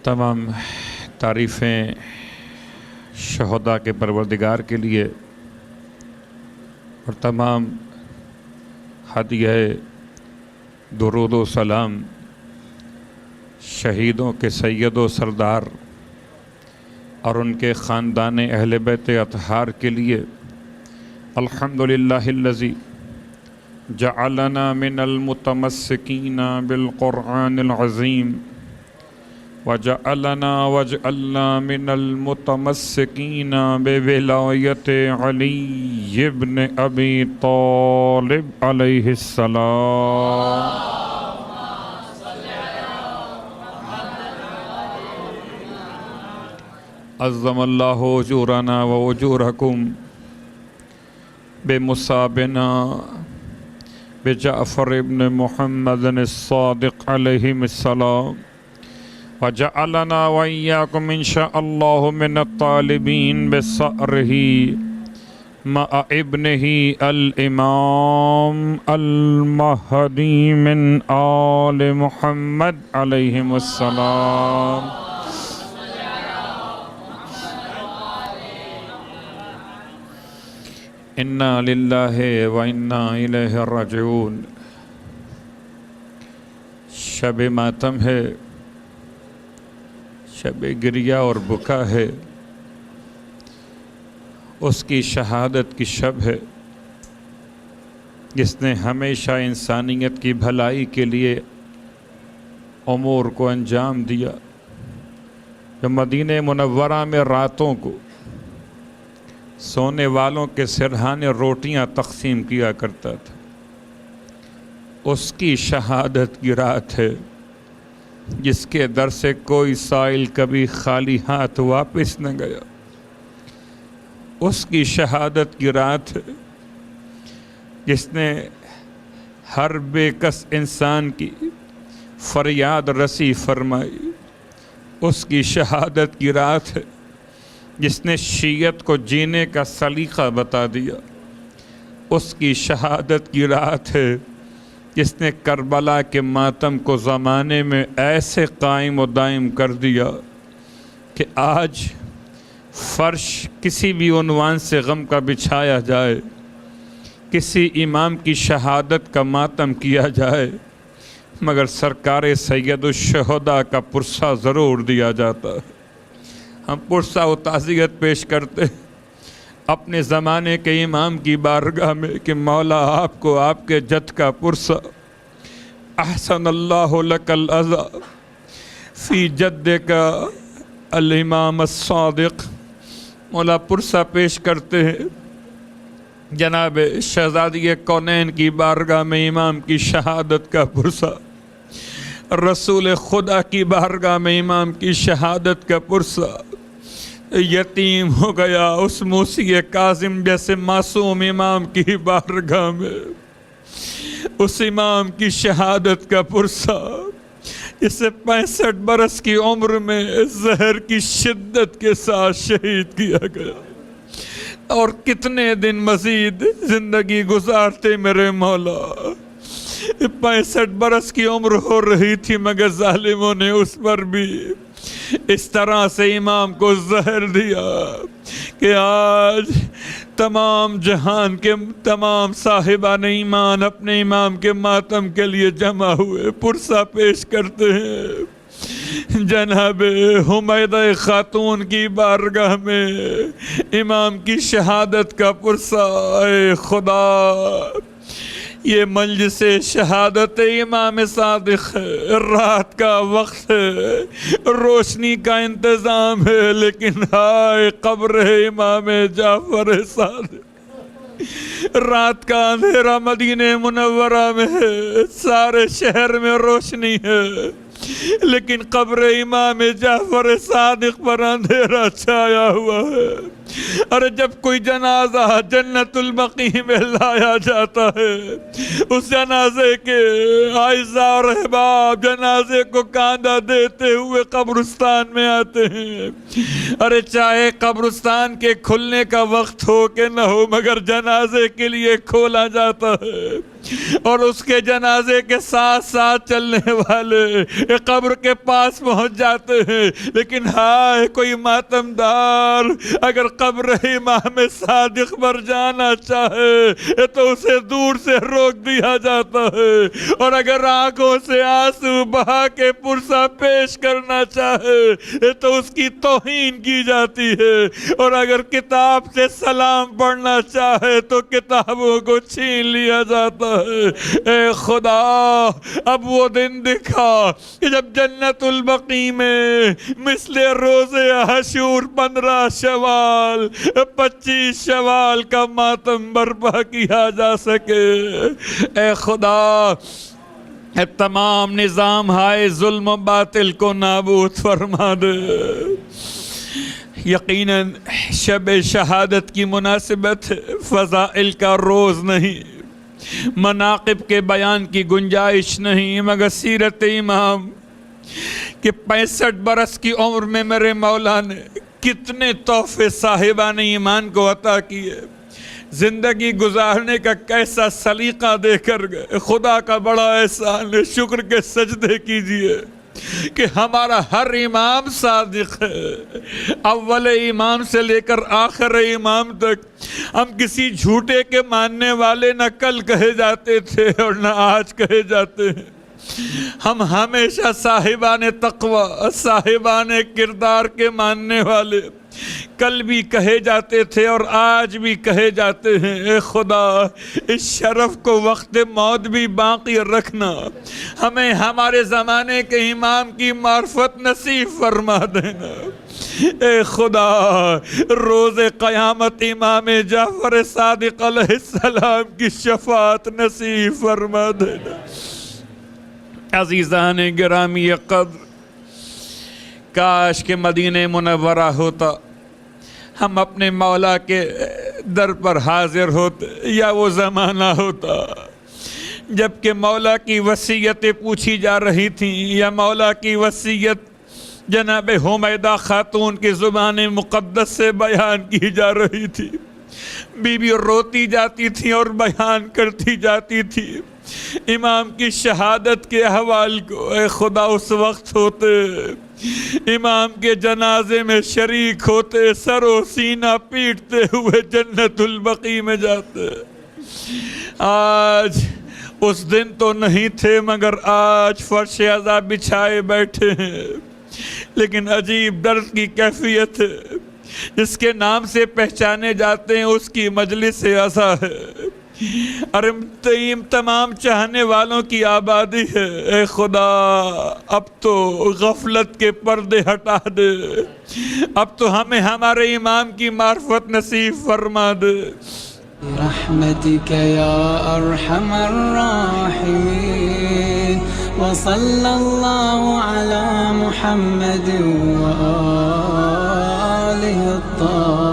تمام تعریفیں شہداء کے پروردگار کے لیے اور تمام ہدیہ درود و سلام شہیدوں کے سید و سردار اور ان کے خاندان اہل بیت اطہار کے لیے۔ الحمدللہ الذی جعلنا من المتمسکین بالقرآن العظیم واجعلنا من المتمسکین بولایت علی ابن ابی طالب علیہ السلام۔ عظم اللہ اجورنا و اجورکم بمصابنا بجعفر ابن محمد الصادق علیہ السلام، وجعلنا وإياكم إن شاء الله من الطالبين بثأره مع ابنه الإمام المهدي من آل محمد عليهم السلام۔ انا للہ و انا الیہ راجعون۔ شب ماتم ہے، شب گریہ اور بکا ہے، اس کی شہادت کی شب ہے جس نے ہمیشہ انسانیت کی بھلائی کے لیے امور کو انجام دیا، جو مدینہ منورہ میں راتوں کو سونے والوں کے سرہانے روٹیاں تقسیم کیا کرتا تھا۔ اس کی شہادت کی رات ہے جس کے در سے کوئی سائل کبھی خالی ہاتھ واپس نہ گیا۔ اس کی شہادت کی رات ہے جس نے ہر بے کس انسان کی فریاد رسی فرمائی۔ اس کی شہادت کی رات ہے جس نے شیعت کو جینے کا سلیقہ بتا دیا۔ اس کی شہادت کی رات ہے جس نے کربلا کے ماتم کو زمانے میں ایسے قائم و دائم کر دیا کہ آج فرش کسی بھی عنوان سے غم کا بچھایا جائے، کسی امام کی شہادت کا ماتم کیا جائے، مگر سرکار سید الشہداء کا پرسہ ضرور دیا جاتا ہے۔ ہم پرسہ و تعزیت پیش کرتے اپنے زمانے کے امام کی بارگاہ میں کہ مولا آپ کو آپ کے جد کا پرسہ احسن اللہ لک العزا فی جد کا الامام الصادق۔ مولا پرسہ پیش کرتے ہیں جناب شہزادی کونین کی بارگاہ میں امام کی شہادت کا پرسہ، رسول خدا کی بارگاہ میں امام کی شہادت کا پرسہ۔ یتیم ہو گیا اس موسی کاظم جیسے معصوم امام کی بارگاہ میں، اس امام کی شہادت کا پرسہ جسے 65 برس کی عمر میں زہر کی شدت کے ساتھ شہید کیا گیا۔ اور کتنے دن مزید زندگی گزارتے میرے مولا، 65 برس کی عمر ہو رہی تھی مگر ظالموں نے اس پر بھی اس طرح سے امام کو زہر دیا کہ آج تمام جہان کے تمام صاحبان ایمان اپنے امام کے ماتم کے لیے جمع ہوئے، پرسہ پیش کرتے ہیں جناب حمیدہ خاتون کی بارگاہ میں امام کی شہادت کا پرسہ۔ اے خدا، یہ مجلس شہادت امام صادق ہے، رات کا وقت ہے، روشنی کا انتظام ہے، لیکن ہائے قبر امام جعفر صادق۔ رات کا اندھیرا مدینہ منورہ میں ہے، سارے شہر میں روشنی ہے، لیکن قبر امام جعفر صادق پر اندھیرا چھایا ہوا ہے۔ ارے جب کوئی جنازہ جنت البقیع میں لایا جاتا ہے، اس جنازے کے اعزاء اور احباب جنازے کو کاندھا دیتے ہوئے قبرستان میں آتے ہیں۔ ارے چاہے قبرستان کے کھلنے کا وقت ہو کہ نہ ہو، مگر جنازے کے لیے کھولا جاتا ہے، اور اس کے جنازے کے ساتھ ساتھ چلنے والے قبر کے پاس پہنچ جاتے ہیں۔ لیکن ہائے کوئی ماتمدار اگر قبر امام صادق پر جانا چاہے تو اسے دور سے روک دیا جاتا ہے، اور اگر آنکھوں سے آنسو بہا کے پرسہ پیش کرنا چاہے تو اس کی توہین کی جاتی ہے، اور اگر کتاب سے سلام پڑھنا چاہے تو کتابوں کو چھین لیا جاتا ہے۔ اے خدا اب وہ دن دکھا کہ جب جنت البقیع میں مثل روز عاشور 15 شوال 25 شوال کا ماتم برپا کیا جا سکے۔ اے خدا اے تمام نظام ہائے ظلم و باطل کو نابود فرما دے۔ یقیناً شب شہادت کی مناسبت فضائل کا روز نہیں، مناقب کے بیان کی گنجائش نہیں، مگر سیرت امام کہ 65 برس کی عمر میں میرے مولا نے کتنے تحفے صاحبان ایمان کو عطا کیے، زندگی گزارنے کا کیسا سلیقہ دے کر گئے۔ خدا کا بڑا احسان ہے، شکر کے سجدے کیجئے کہ ہمارا ہر امام صادق ہے، اول امام سے لے کر آخر امام تک۔ ہم کسی جھوٹے کے ماننے والے نہ کل کہے جاتے تھے اور نہ آج کہے جاتے ہیں، ہم ہمیشہ صاحبان تقوی صاحبان کردار کے ماننے والے کل بھی کہے جاتے تھے اور آج بھی کہے جاتے ہیں۔ اے خدا اس شرف کو وقت موت بھی باقی رکھنا، ہمیں ہمارے زمانے کے امام کی معرفت نصیب فرما دینا۔ اے خدا روز قیامت امام جعفر صادق علیہ السلام کی شفاعت نصیب فرما دینا۔ عزیزان گرامی قدر، کاش کہ مدینہ منورہ ہوتا، ہم اپنے مولا کے در پر حاضر ہوتے، یا وہ زمانہ ہوتا جبکہ مولا کی وصیتیں پوچھی جا رہی تھیں، یا مولا کی وصیت جناب حمیدہ خاتون کی زبان مقدس سے بیان کی جا رہی تھی۔ بی بی روتی جاتی تھی اور بیان کرتی جاتی تھی امام کی شہادت کے احوال کو۔ اے خدا اس وقت ہوتے، امام کے جنازے میں شریک ہوتے، سر و سینہ پیٹتے ہوئے جنت البقیع میں جاتے۔ آج اس دن تو نہیں تھے، مگر آج فرش عزا بچھائے بیٹھے ہیں، لیکن عجیب درد کی کیفیت ہے۔ جس کے نام سے پہچانے جاتے ہیں اس کی مجلس عزا ہے، اور تمام چاہنے والوں کی آبادی ہے۔ اے خدا اب تو غفلت کے پردے ہٹا دے، اب تو ہمیں ہمارے امام کی معرفت نصیب فرما دے۔ برحمتك يا أرحم الراحمين، وصلى الله على محمد وآله الطاهرين۔